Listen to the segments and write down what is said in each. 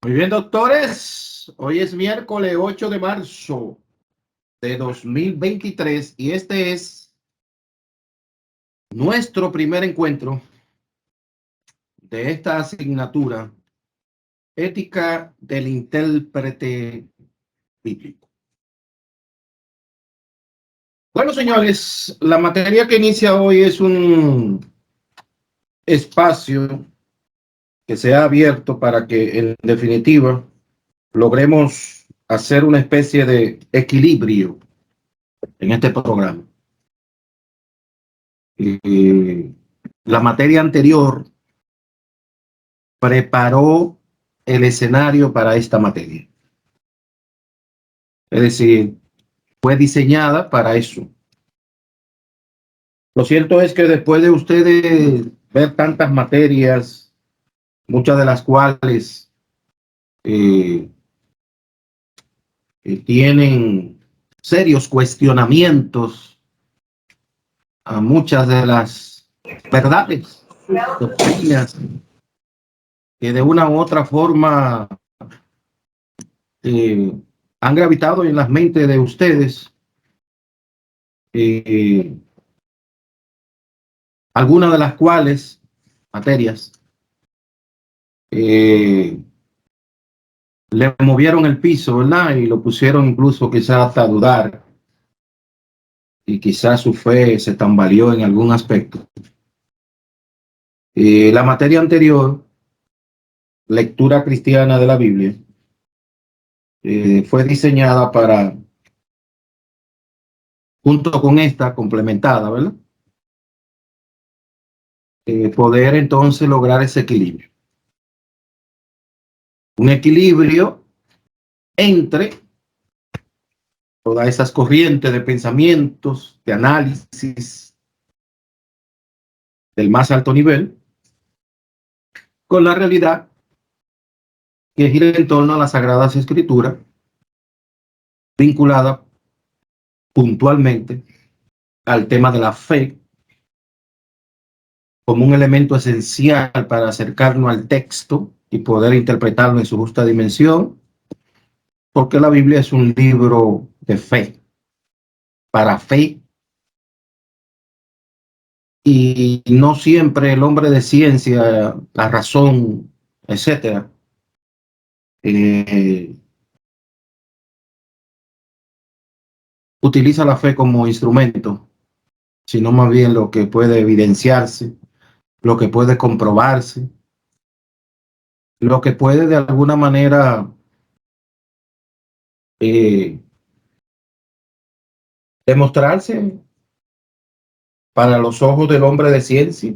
Muy bien, doctores. Hoy es miércoles 8 de marzo de 2023 y este es nuestro primer encuentro de esta asignatura, Ética del Intérprete Bíblico. Bueno, señores, la materia que inicia hoy es un espacio que se ha abierto para que, en definitiva, logremos hacer una especie de equilibrio en este programa. La materia anterior preparó el escenario para esta materia. Es decir, fue diseñada para eso. Lo cierto es que después de ustedes ver tantas materias, muchas de las cuales eh, tienen serios cuestionamientos a muchas de las verdades, doctrinas, que de una u otra forma eh, han gravitado en las mentes de ustedes, algunas de las cuales materias le movieron el piso, ¿verdad? Y lo pusieron incluso quizás hasta a dudar, y quizás su fe se tambaleó en algún aspecto. La materia anterior, lectura cristiana de la Biblia, fue diseñada para, junto con esta complementada, ¿verdad? Poder entonces lograr ese equilibrio. Un equilibrio entre todas esas corrientes de pensamientos, de análisis del más alto nivel, con la realidad que gira en torno a las Sagradas Escrituras, vinculada puntualmente al tema de la fe como un elemento esencial para acercarnos al texto y poder interpretarlo en su justa dimensión, porque la Biblia es un libro de fe, para fe, y no siempre el hombre de ciencia, la razón, etcétera, utiliza la fe como instrumento, sino más bien lo que puede evidenciarse, lo que puede comprobarse, lo que puede de alguna manera eh, demostrarse para los ojos del hombre de ciencia.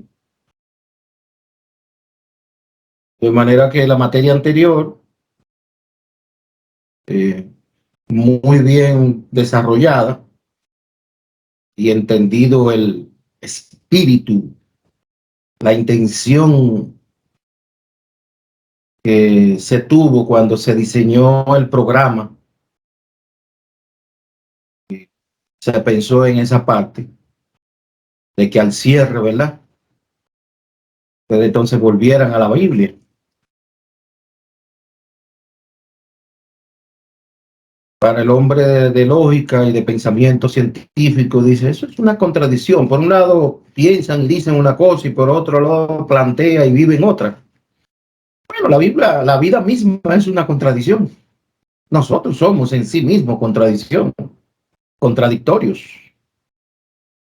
De manera que la materia anterior, eh, muy bien desarrollada y entendido el espíritu, la intención que se tuvo cuando se diseñó el programa, se pensó en esa parte de que al cierre, ¿verdad? Pero entonces volvieran a la Biblia. Para el hombre de lógica y de pensamiento científico, dice, eso es una contradicción. Por un lado piensan y dicen una cosa y por otro lado plantea y viven otra. Bueno, la Biblia, la vida misma es una contradicción. Nosotros somos en sí mismos contradicción, contradictorios.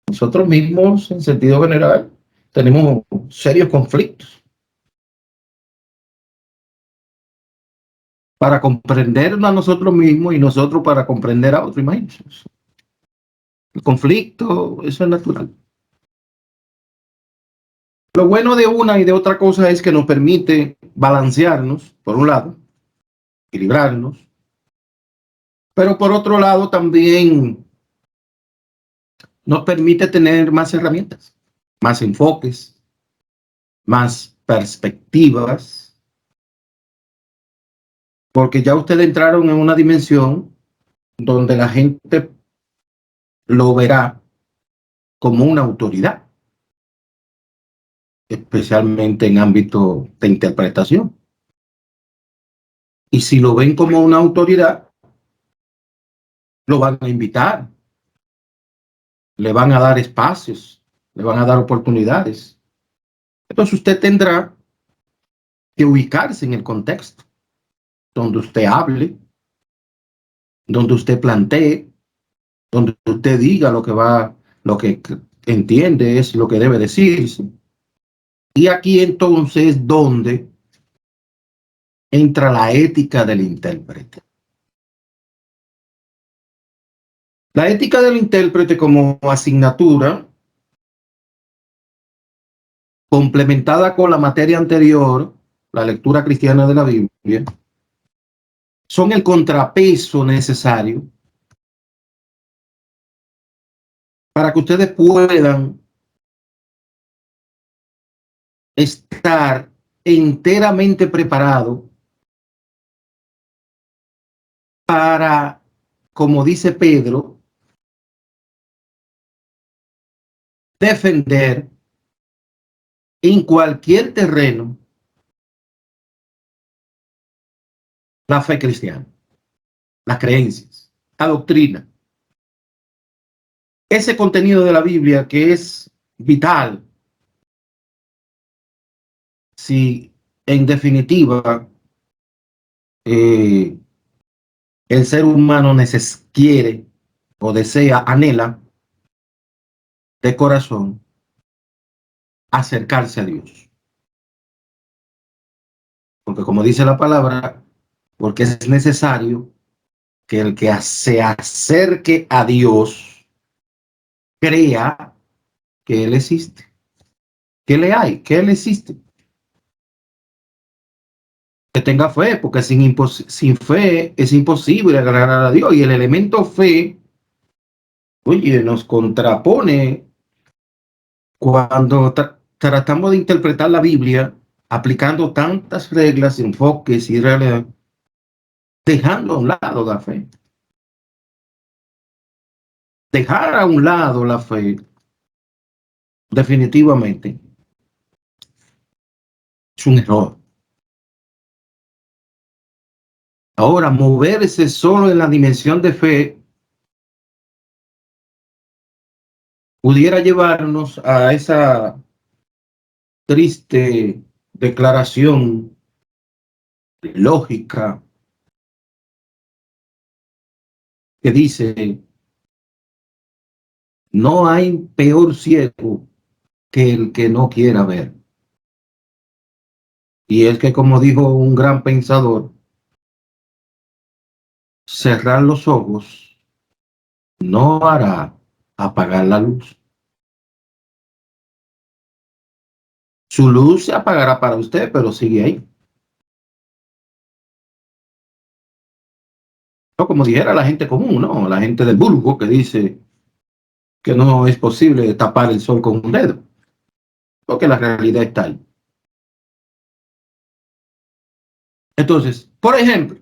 Nosotros mismos, en sentido general, tenemos serios conflictos para comprendernos a nosotros mismos y nosotros para comprender a otros. Imagínense. El conflicto, eso es natural. Lo bueno de una y de otra cosa es que nos permite balancearnos, por un lado, equilibrarnos, pero por otro lado también nos permite tener más herramientas, más enfoques, más perspectivas, porque ya ustedes entraron en una dimensión donde la gente lo verá como una autoridad, especialmente en ámbito de interpretación. Y si lo ven como una autoridad, lo van a invitar, le van a dar espacios, le van a dar oportunidades. Entonces usted tendrá que ubicarse en el contexto donde usted hable, donde usted plantee, donde usted diga lo que va, lo que entiende es lo que debe decirse. Y aquí entonces donde entra la ética del intérprete. La ética del intérprete como asignatura, complementada con la materia anterior, la lectura cristiana de la Biblia, son el contrapeso necesario para que ustedes puedan estar enteramente preparados para, como dice Pedro, defender en cualquier terreno la fe cristiana, las creencias, la doctrina. Ese contenido de la Biblia que es vital si en definitiva eh, el ser humano quiere o desea, anhela de corazón acercarse a Dios. Porque como dice la palabra, porque es necesario que el que se acerque a Dios crea que Él existe, que le hay, que Él existe. Que tenga fe, porque sin fe es imposible agradar a Dios. Y el elemento fe, oye, nos contrapone cuando tratamos de interpretar la Biblia aplicando tantas reglas, enfoques y realidad, dejando a un lado la fe. Dejar a un lado la fe, definitivamente, es un error. Ahora, moverse solo en la dimensión de fe pudiera llevarnos a esa triste declaración lógica que dice, no hay peor ciego que el que no quiera ver. Y es que, como dijo un gran pensador, cerrar los ojos no hará apagar la luz. Su luz se apagará para usted, pero sigue ahí. No como dijera la gente común, ¿no? La gente del vulgo que dice que no es posible tapar el sol con un dedo, porque la realidad está ahí. Entonces, por ejemplo,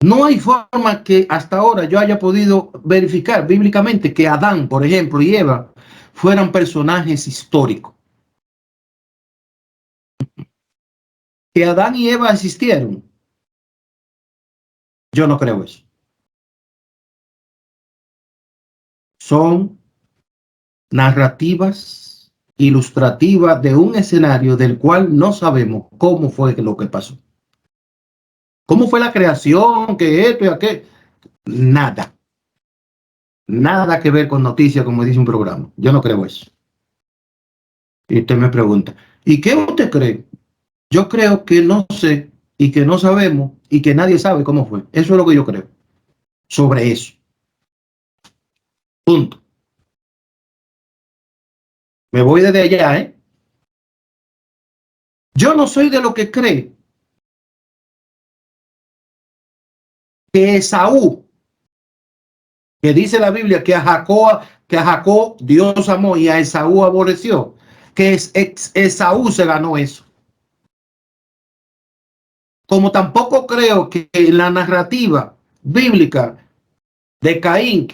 no hay forma que hasta ahora yo haya podido verificar bíblicamente que Adán, por ejemplo, y Eva fueran personajes históricos. Que Adán y Eva existieron. Yo no creo eso. Son narrativas ilustrativas de un escenario del cual no sabemos cómo fue lo que pasó. ¿Cómo fue la creación? Que esto y aquello. Nada. Nada que ver con noticias, como dice un programa. Yo no creo eso. Y usted me pregunta, ¿y qué usted cree? Yo creo que no sé y que no sabemos y que nadie sabe cómo fue. Eso es lo que yo creo sobre eso. Punto. Me voy desde allá, ¿eh? Yo no soy de lo que cree que Esaú, que dice la Biblia que a Jacob Dios amó y a Esaú aborreció, que Esaú se ganó eso. Como tampoco creo que la narrativa bíblica de Caín,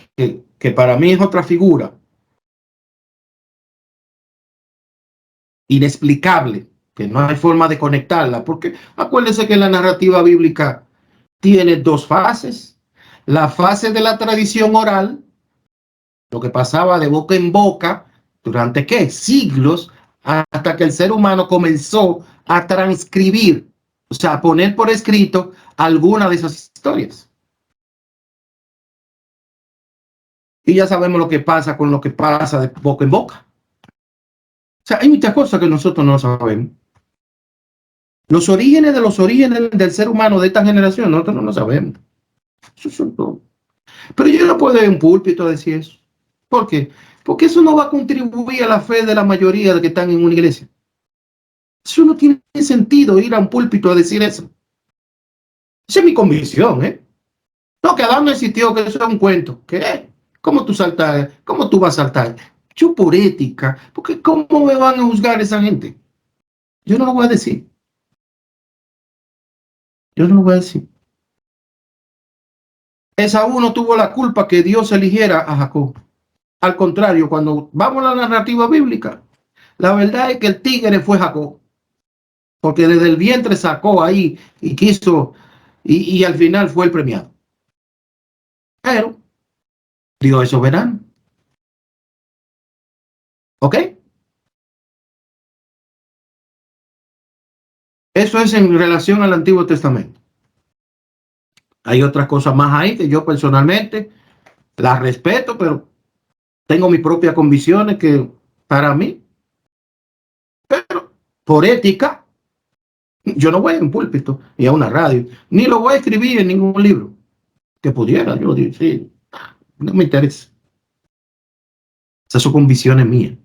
que para mí es otra figura inexplicable, que no hay forma de conectarla, porque acuérdense que la narrativa bíblica tiene dos fases. La fase de la tradición oral, lo que pasaba de boca en boca durante ¿qué? Siglos, hasta que el ser humano comenzó a transcribir, o sea, a poner por escrito alguna de esas historias. Y ya sabemos lo que pasa con lo que pasa de boca en boca. O sea, hay muchas cosas que nosotros no sabemos. Los orígenes de los orígenes del ser humano de esta generación, nosotros no lo sabemos. Eso son todo. Pero yo no puedo ir a un púlpito a decir eso. ¿Por qué? Porque eso no va a contribuir a la fe de la mayoría de que están en una iglesia. Eso no tiene sentido ir a un púlpito a decir eso. Esa es mi convicción, ¿eh? No, que Adán no existió, que eso es un cuento. ¿Qué? ¿Cómo tú saltas? ¿Cómo tú vas a saltar? Yo por ética, porque ¿cómo me van a juzgar esa gente? Yo no lo voy a decir. Yo no lo voy a decir. Esaú no tuvo la culpa que Dios eligiera a Jacob. Al contrario, cuando vamos a la narrativa bíblica, la verdad es que el tigre fue Jacob, porque desde el vientre sacó ahí y quiso, y al final fue el premiado. Pero Dios es soberano. ¿Ok? Eso es en relación al Antiguo Testamento. Hay otras cosas más ahí que yo personalmente las respeto, pero tengo mis propias convicciones que para mí, pero por ética, yo no voy a un púlpito ni a una radio, ni lo voy a escribir en ningún libro. Que pudiera, yo digo, sí, no me interesa. Esas son convicciones mías.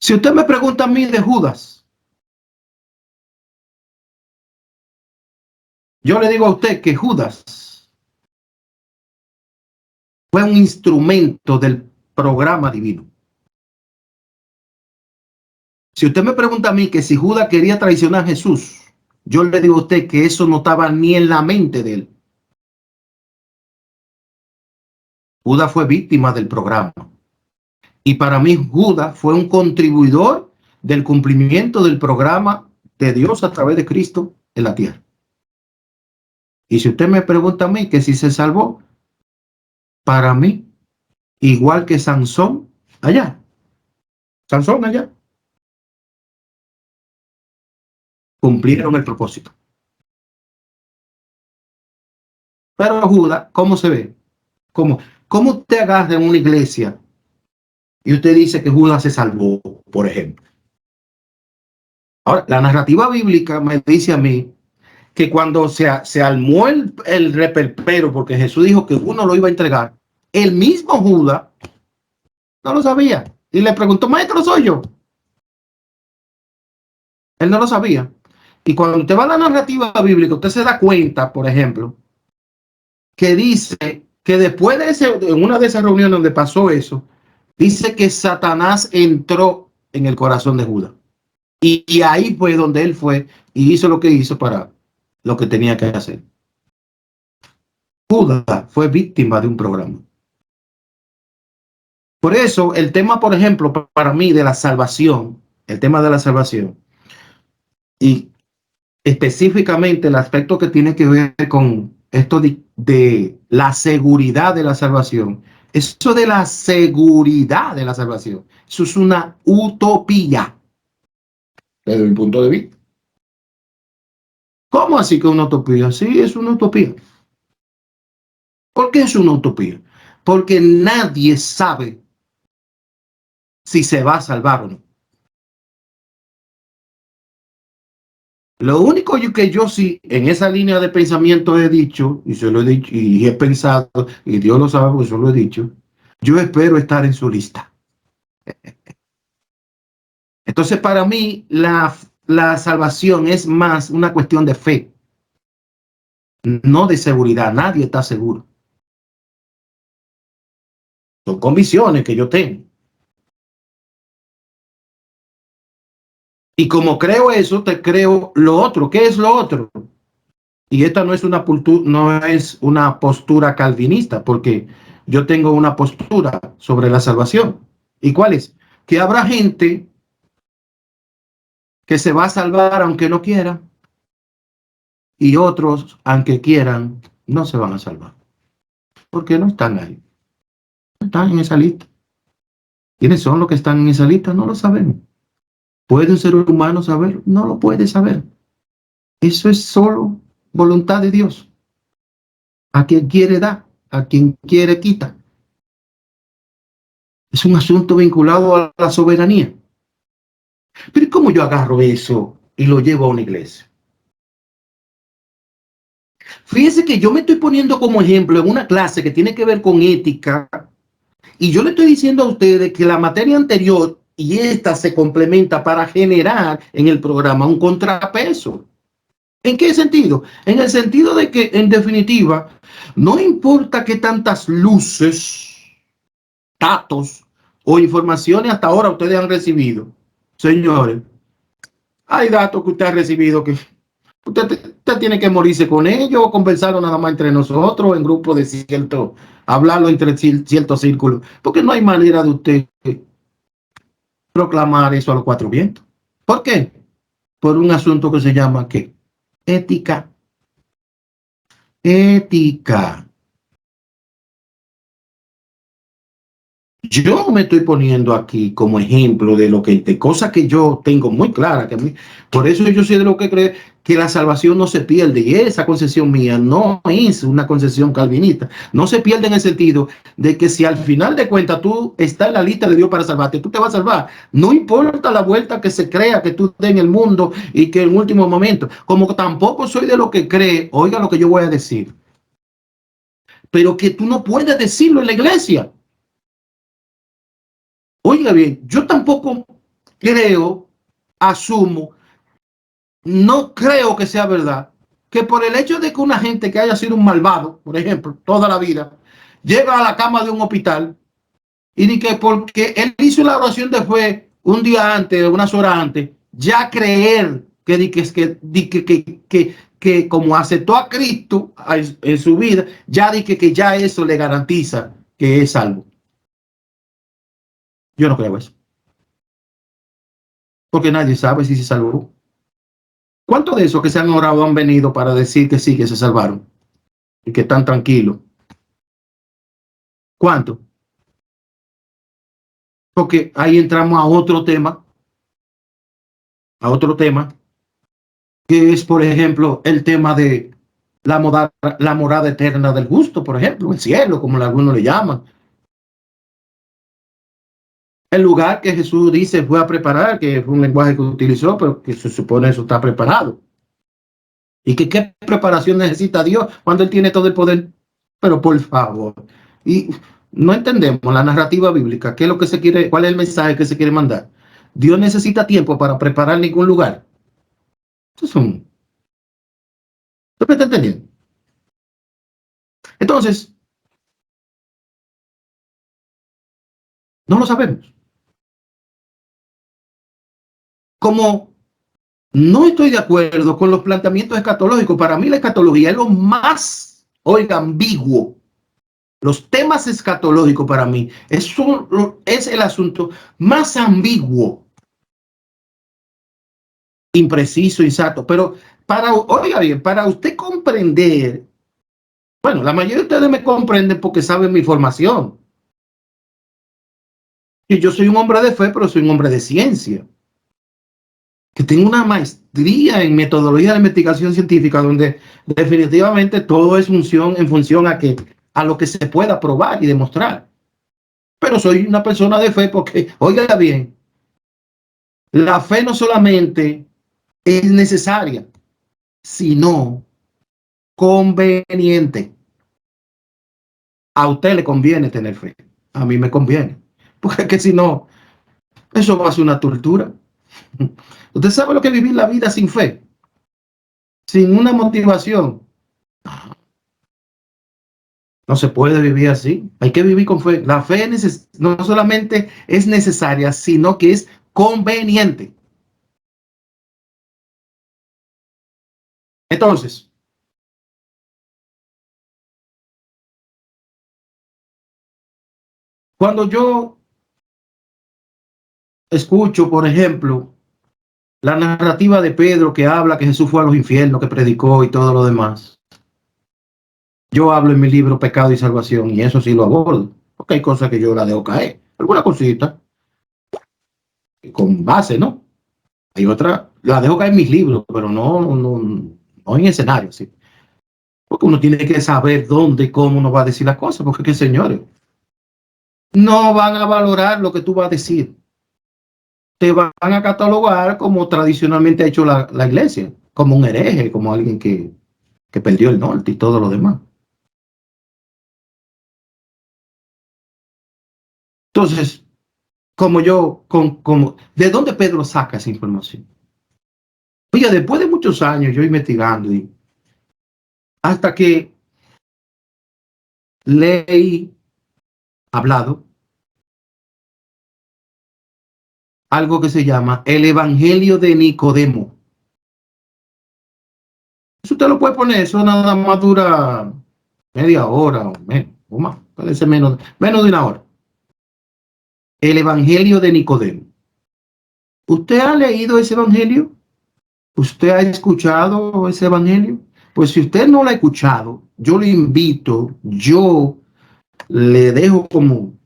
Si usted me pregunta a mí de Judas, yo le digo a usted que Judas fue un instrumento del programa divino. Si usted me pregunta a mí que si Judas quería traicionar a Jesús, yo le digo a usted que eso no estaba ni en la mente de él. Judas fue víctima del programa. Y para mí Judas fue un contribuidor del cumplimiento del programa de Dios a través de Cristo en la tierra. Y si usted me pregunta a mí que si se salvó, para mí, igual que Sansón allá. Sansón allá. Cumplieron el propósito. Pero Judas, ¿cómo se ve? ¿Cómo usted agarra en una iglesia y usted dice que Judas se salvó, por ejemplo? Ahora, la narrativa bíblica me dice a mí que cuando se armó el reperpero, porque Jesús dijo que uno lo iba a entregar, el mismo Judas no lo sabía. Y le preguntó, maestro, ¿soy yo? Él no lo sabía. Y cuando usted va a la narrativa bíblica, usted se da cuenta, por ejemplo, que dice que después de en una de esas reuniones donde pasó eso, dice que Satanás entró en el corazón de Judas. Y ahí fue donde él fue y hizo lo que hizo para lo que tenía que hacer. Judas fue víctima de un programa. Por eso el tema, por ejemplo, para mí de la salvación, el tema de la salvación y específicamente el aspecto que tiene que ver con esto de la seguridad de la salvación, eso de la seguridad de la salvación, eso es una utopía desde mi punto de vista. ¿Cómo así que una utopía? Sí, es una utopía. ¿Por qué es una utopía? Porque nadie sabe si se va a salvar o no. Lo único que yo sí en esa línea de pensamiento he dicho, y se lo he dicho, y he pensado, y Dios lo sabe porque yo lo he dicho, yo espero estar en su lista. Entonces, para mí, la salvación es más una cuestión de fe, no de seguridad. Nadie está seguro. Son convicciones que yo tengo. Y como creo eso, te creo lo otro. ¿Qué es lo otro? Y esta no es una postura calvinista, porque yo tengo una postura sobre la salvación. ¿Y cuál es? Que habrá gente que se va a salvar aunque no quiera, y otros, aunque quieran, no se van a salvar, porque no están ahí, no están en esa lista. ¿Quiénes son los que están en esa lista? No lo sabemos. ¿Puede un ser humano saber? No lo puede saber. Eso es solo voluntad de Dios. A quien quiere da, a quien quiere quita. Es un asunto vinculado a la soberanía. Pero ¿cómo yo agarro eso y lo llevo a una iglesia? Fíjense que yo me estoy poniendo como ejemplo en una clase que tiene que ver con ética, y yo le estoy diciendo a ustedes que la materia anterior y esta se complementa para generar en el programa un contrapeso. ¿En qué sentido? En el sentido de que, en definitiva, no importa qué tantas luces, datos o informaciones hasta ahora ustedes han recibido, señores, hay datos que usted ha recibido que usted tiene que morirse con ellos o conversarlo nada más entre nosotros, en grupo de cierto, hablarlo entre ciertos círculos, porque no hay manera de usted proclamar eso a los cuatro vientos. ¿Por qué? Por un asunto que se llama ¿qué? Ética. Ética. Yo me estoy poniendo aquí como ejemplo de lo que, de cosas que yo tengo muy claras, que a mí, por eso yo soy de lo que cree que la salvación no se pierde, y esa concesión mía no es una concesión calvinista, no se pierde en el sentido de que si al final de cuentas tú estás en la lista de Dios para salvarte, tú te vas a salvar, no importa la vuelta que se crea que tú des en el mundo y que en último momento, como tampoco soy de lo que cree, oiga lo que yo voy a decir, pero que tú no puedes decirlo en la iglesia. Oiga bien, yo tampoco creo, asumo, no creo que sea verdad, que por el hecho de que una gente que haya sido un malvado, por ejemplo, toda la vida, llega a la cama de un hospital y de que porque él hizo la oración de fe un día antes, unas horas antes, ya creer que como aceptó a Cristo en su vida, ya dije que ya eso le garantiza que es salvo. Yo no creo eso, porque nadie sabe si se salvó. ¿Cuántos de esos que se han orado han venido para decir que sí, que se salvaron y que están tranquilos? ¿Cuántos? Porque ahí entramos a otro tema, que es, por ejemplo, el tema de la morada eterna del justo, por ejemplo, el cielo, como algunos le llaman. El lugar que Jesús dice fue a preparar, que fue un lenguaje que utilizó, pero que se supone eso está preparado. ¿Y que qué preparación necesita Dios cuando Él tiene todo el poder? Pero por favor. Y no entendemos la narrativa bíblica. ¿Qué es lo que se quiere? ¿Cuál es el mensaje que se quiere mandar? Dios necesita tiempo para preparar ningún lugar. Eso es un... ¿Usted me está entendiendo? Entonces, no lo sabemos. Como no estoy de acuerdo con los planteamientos escatológicos, para mí la escatología es lo más, oiga, ambiguo. Los temas escatológicos para mí es el asunto más ambiguo, impreciso, inexacto. Pero oiga bien, para usted comprender, bueno, la mayoría de ustedes me comprenden porque saben mi formación. Y yo soy un hombre de fe, pero soy un hombre de ciencia, que tengo una maestría en metodología de investigación científica, donde definitivamente todo es en función a lo que se pueda probar y demostrar. Pero soy una persona de fe porque, oiga bien, la fe no solamente es necesaria, sino conveniente. A usted le conviene tener fe, a mí me conviene, porque es que si no, eso va a ser una tortura. Usted sabe lo que es vivir la vida sin fe, sin una motivación. No se puede vivir así. Hay que vivir con fe. La fe no solamente es necesaria, sino que es conveniente. Entonces, Cuando yo escucho, por ejemplo, la narrativa de Pedro que habla que Jesús fue a los infiernos, que predicó y todo lo demás, yo hablo en mi libro Pecado y Salvación y eso sí lo abordo, porque hay cosas que yo la dejo caer, alguna cosita con base, ¿no? Hay otra, la dejo caer en mis libros, pero no en escenario, ¿sí? Porque uno tiene que saber dónde y cómo uno va a decir las cosas, porque que señores, no van a valorar lo que tú vas a decir. Te van a catalogar como tradicionalmente ha hecho la iglesia, como un hereje, como alguien que perdió el norte y todo lo demás. Entonces, ¿de dónde Pedro saca esa información? Oye, después de muchos años yo investigando y hasta que leí hablado algo que se llama el Evangelio de Nicodemo. Eso usted lo puede poner, eso nada más dura media hora o más, puede ser menos de una hora. El Evangelio de Nicodemo. ¿Usted ha leído ese Evangelio? ¿Usted ha escuchado ese Evangelio? Pues si usted no lo ha escuchado, yo le invito, yo le dejo como,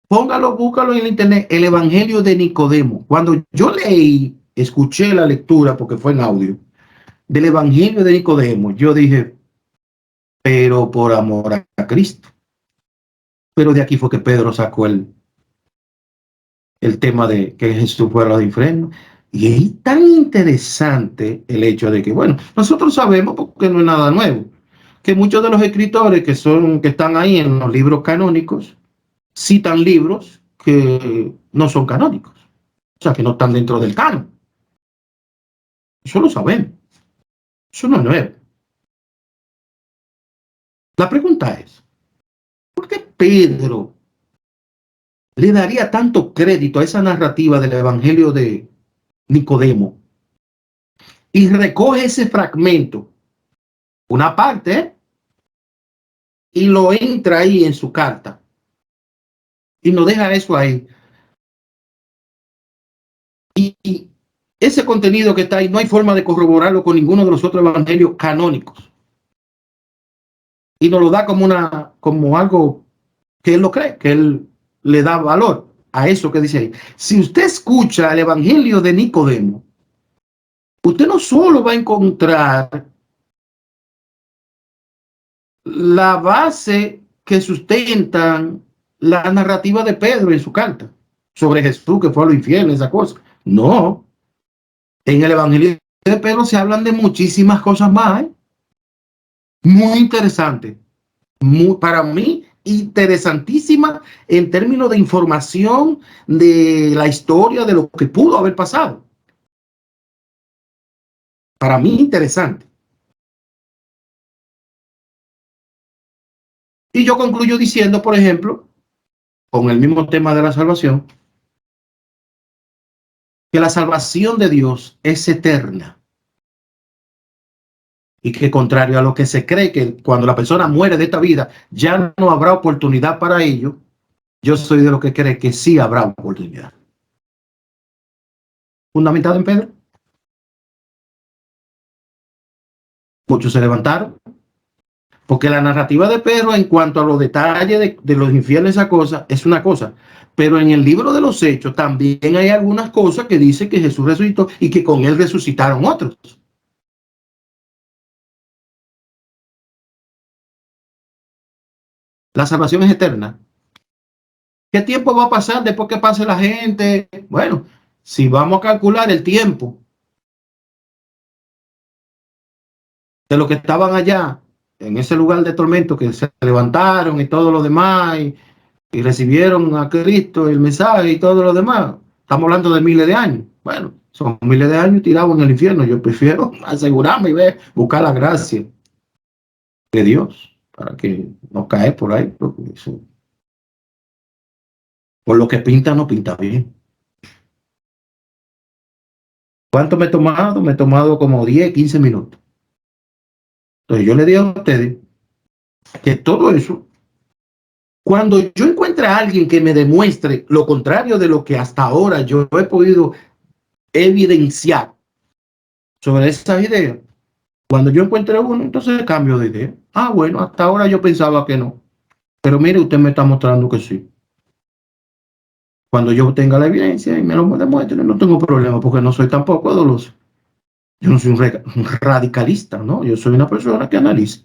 póngalo, búscalo en el internet, el Evangelio de Nicodemo. Cuando yo leí, escuché la lectura, porque fue en audio, del Evangelio de Nicodemo, yo dije, pero por amor a Cristo. Pero de aquí fue que Pedro sacó el tema de que Jesús fue a los infiernos. Y es tan interesante el hecho de que, bueno, nosotros sabemos, porque no es nada nuevo, que muchos de los escritores que están ahí en los libros canónicos citan libros que no son canónicos, o sea, que no están dentro del canon. Eso lo sabemos, eso no es nuevo. La pregunta es, ¿por qué Pedro le daría tanto crédito a esa narrativa del Evangelio de Nicodemo y recoge ese fragmento, una parte, y lo entra ahí en su carta y nos deja eso ahí? Y ese contenido que está ahí no hay forma de corroborarlo con ninguno de los otros evangelios canónicos. Y nos lo da como algo que él lo cree, que él le da valor a eso que dice ahí. Si usted escucha el evangelio de Nicodemo, usted no solo va a encontrar la base que sustentan la narrativa de Pedro en su carta sobre Jesús que fue a los infiernos, esa cosa. No, en el evangelio de Pedro se hablan de muchísimas cosas más, ¿eh? Muy interesante, para mí interesantísima en términos de información de la historia de lo que pudo haber pasado. Para mí interesante. Y yo concluyo diciendo, por ejemplo, con el mismo tema de la salvación, que la salvación de Dios es eterna y que contrario a lo que se cree que cuando la persona muere de esta vida ya no habrá oportunidad para ello, yo soy de los que cree que sí habrá oportunidad. Fundamentado en Pedro, muchos se levantaron, porque la narrativa de Pedro en cuanto a los detalles de los infiernos, esa cosa, es una cosa. Pero en el libro de los Hechos también hay algunas cosas que dice que Jesús resucitó y que con él resucitaron otros. La salvación es eterna. ¿Qué tiempo va a pasar después que pase la gente? Bueno, si vamos a calcular el tiempo de los que estaban allá en ese lugar de tormento, que se levantaron y todo lo demás, y recibieron a Cristo, el mensaje y todo lo demás. Estamos hablando de miles de años. Bueno, son miles de años tirados en el infierno. Yo prefiero asegurarme y ver, buscar la gracia de Dios para que no cae por ahí, porque eso, por lo que pinta, no pinta bien. ¿Cuánto me he tomado? Me he tomado como 10, 15 minutos. Entonces yo le digo a ustedes que todo eso Cuando yo encuentre a alguien que me demuestre lo contrario de lo que hasta ahora yo he podido evidenciar sobre esas ideas, cuando yo encuentre uno, entonces cambio de idea. Ah, bueno, hasta ahora yo pensaba que no, pero mire, usted me está mostrando que sí. Cuando yo tenga la evidencia y me lo demuestre, no tengo problema porque no soy tampoco doloso. Yo no soy un radicalista, ¿no? Yo soy una persona que analiza.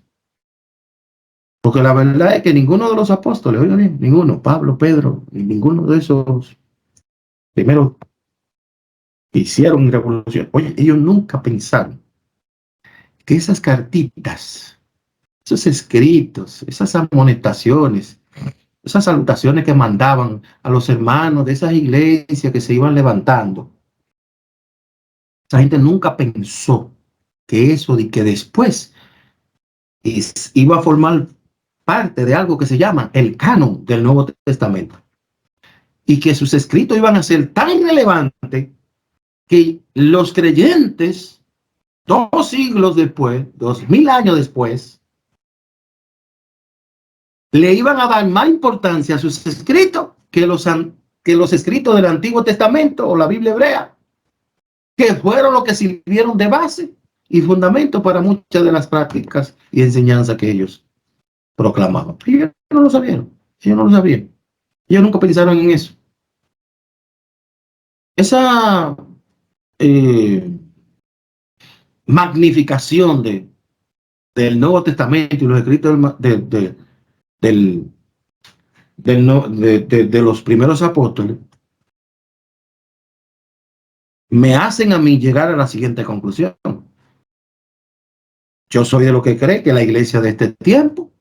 Porque la verdad es que ninguno de los apóstoles, oiga bien, ninguno, Pablo, Pedro, ninguno de esos primeros que hicieron revolución, oye, ellos nunca pensaron que esas cartitas, esos escritos, esas amonestaciones, esas salutaciones que mandaban a los hermanos de esas iglesias que se iban levantando, esa gente nunca pensó que eso de que después iba a formar parte de algo que se llama el canon del Nuevo Testamento y que sus escritos iban a ser tan relevantes que los creyentes, 2 siglos después, 2000 años después, le iban a dar más importancia a sus escritos que los escritos del Antiguo Testamento o la Biblia hebrea, que fueron los que sirvieron de base y fundamento para muchas de las prácticas y enseñanzas que ellos proclamaban. Y ellos no lo sabían, ellos no lo sabían. Ellos nunca pensaron en eso. Esa eh, magnificación del Nuevo Testamento y los escritos del, de los primeros apóstoles me hacen a mí llegar a la siguiente conclusión. Yo soy de lo que cree que la iglesia de este tiempo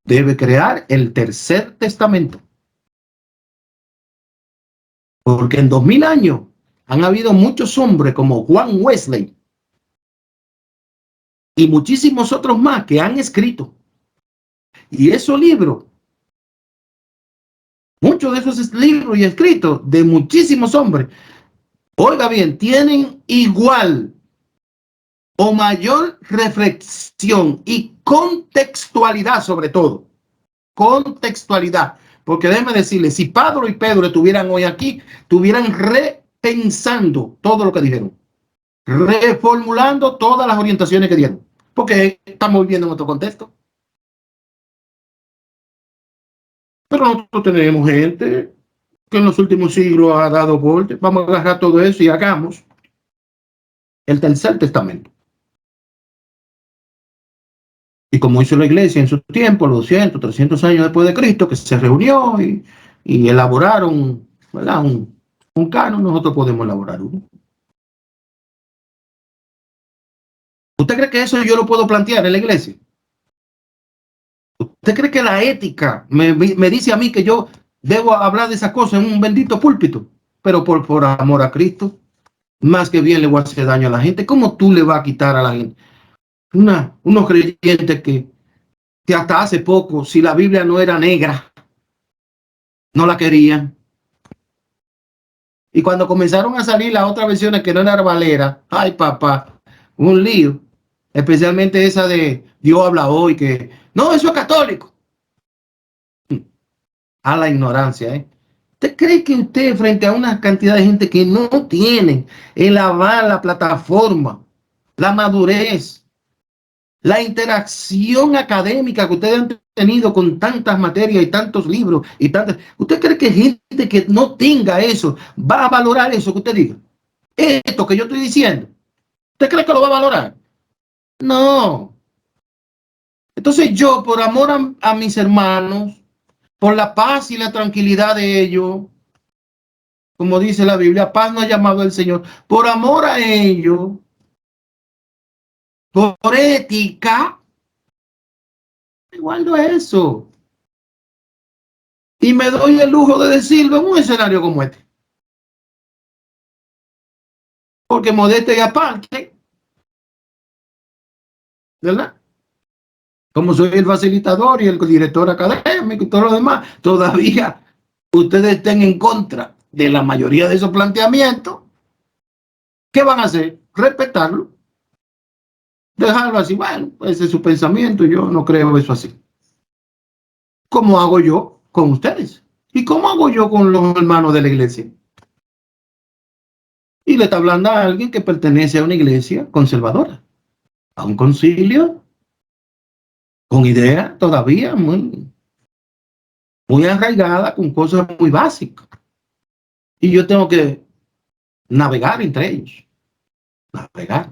debe crear el tercer testamento. Porque en 2000 años han habido muchos hombres como Juan Wesley y muchísimos otros más que han escrito. Y esos libros, muchos de esos libros y escritos de muchísimos hombres, oiga bien, tienen igual o mayor reflexión y contextualidad sobre todo. Contextualidad. Porque déjeme decirle, si Pablo y Pedro estuvieran hoy aquí, estuvieran repensando todo lo que dijeron, reformulando todas las orientaciones que dieron, porque estamos viviendo en otro contexto. Pero nosotros tenemos gente que en los últimos siglos ha dado vueltas. Vamos a agarrar todo eso y hagamos el tercer testamento. Y como hizo la iglesia en su tiempo, los 200, 300 años después de Cristo, que se reunió y elaboraron, ¿verdad?, un canon, nosotros podemos elaborar uno. ¿Usted cree que eso yo lo puedo plantear en la iglesia? ¿Usted cree que la ética me dice a mí que yo debo hablar de esas cosas en un bendito púlpito? Pero por amor a Cristo, más que bien le voy a hacer daño a la gente. ¿Cómo tú le vas a quitar a la gente? Unos creyentes que hasta hace poco, si la Biblia no era negra, no la querían. Y cuando comenzaron a salir las otras versiones que no eran Valera, ay papá, un lío. Especialmente esa de Dios habla hoy, que no, eso es católico. A la ignorancia, ¿eh? ¿Usted cree que usted, frente a una cantidad de gente que no tiene el aval, la plataforma, la madurez, la interacción académica que ustedes han tenido con tantas materias y tantos libros y tantas, ¿usted cree que gente que no tenga eso va a valorar eso que usted diga? Esto que yo estoy diciendo, ¿usted cree que lo va a valorar? No. Entonces yo, por amor a mis hermanos, por la paz y la tranquilidad de ellos, como dice la Biblia, paz no ha llamado el Señor, por amor a ellos, por ética, guardo eso. Y me doy el lujo de decirlo en un escenario como este. Porque modestia y aparte, ¿verdad? Como soy el facilitador y el director académico y todo lo demás, todavía ustedes estén en contra de la mayoría de esos planteamientos, ¿qué van a hacer? Respetarlo, dejarlo así. Bueno, ese es su pensamiento, yo no creo eso así. ¿Cómo hago yo? con ustedes. ¿Y cómo hago yo con los hermanos de la iglesia? Y le está hablando a alguien que pertenece a una iglesia conservadora, a un concilio con ideas todavía muy arraigadas, con cosas muy básicas. Y yo tengo que navegar entre ellos, navegar.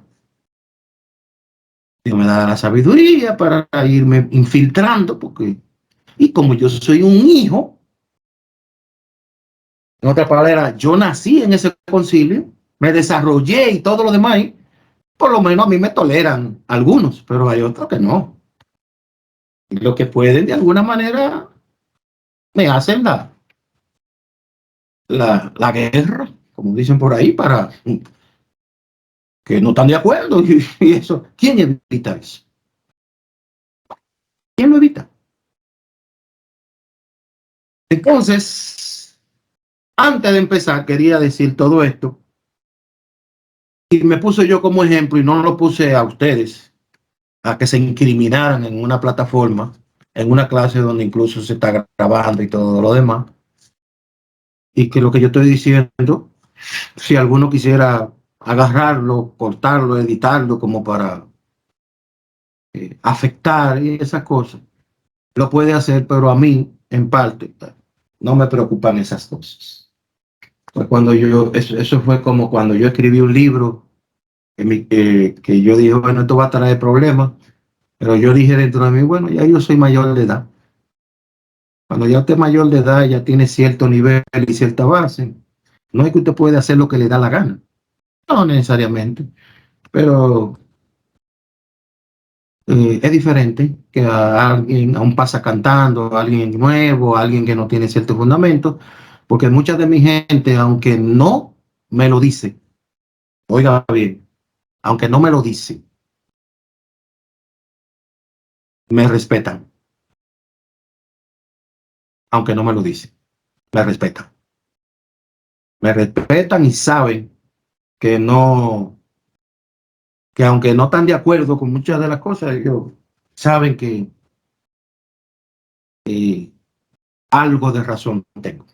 Dios me da la sabiduría para irme infiltrando, porque, y como yo soy un hijo, en otras palabras, yo nací en ese concilio, me desarrollé y todo lo demás, por lo menos a mí me toleran algunos, pero hay otros que no. Y lo que pueden, de alguna manera, me hacen la guerra, como dicen por ahí, para que no están de acuerdo. Y eso, ¿quién evita eso? ¿Quién lo evita? Entonces, antes de empezar, quería decir todo esto. Y me puse yo como ejemplo y no lo puse a ustedes, a que se incriminaran en una plataforma, en una clase donde incluso se está grabando y todo lo demás. Y que lo que yo estoy diciendo, si alguno quisiera agarrarlo, cortarlo, editarlo como para afectar y esas cosas, lo puede hacer, pero a mí, en parte, no me preocupan esas cosas. Pues cuando eso fue como cuando yo escribí un libro que yo dije, bueno, esto va a traer problemas, pero yo dije dentro de mí, bueno, ya yo soy mayor de edad. Cuando ya usted es mayor de edad, ya tiene cierto nivel y cierta base, no es que usted puede hacer lo que le da la gana, no necesariamente, pero es diferente que a alguien, a un pasacantando, a alguien nuevo, a alguien que no tiene cierto fundamento, porque mucha de mi gente, aunque no me lo dice, oiga bien, aunque no me lo dice, me respetan, aunque no me lo dice, me respetan. Me respetan y saben que no, que aunque no están de acuerdo con muchas de las cosas, ellos saben que algo de razón tengo.